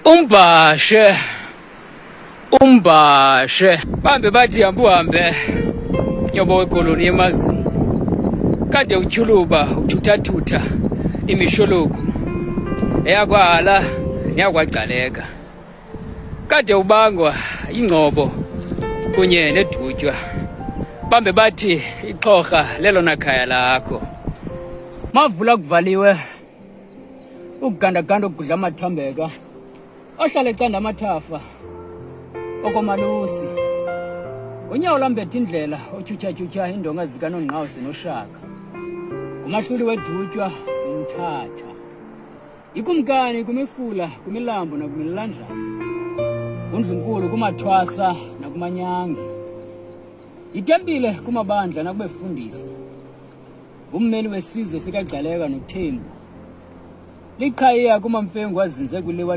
Umbashe bambe bathi hambe nyobo wekoloni emazweni kade utyhuluba uthuthathutha imishologu eyakwala neyakwagcaleka kade ubangwa ingcobo kunye nedutywa bambe bathi iqhorha lelona khaya lakho mavula kuvaliwe ukugandaganda okudla amathambeka ohlala ecanda amathafa okomalusi unyawo lambetha indlela otyutyha indonga zikanongqawuse noshaka umahluli wedutywa umthatha ikumkani kumifula kumilambo nakumilandlana undlunkulu kumathwasa nakumanyangi itempile kumabandla nakubefundisa ummeli wesizwe sikagcaleka nothembu likhaya kumamfengu azinze kwiliwa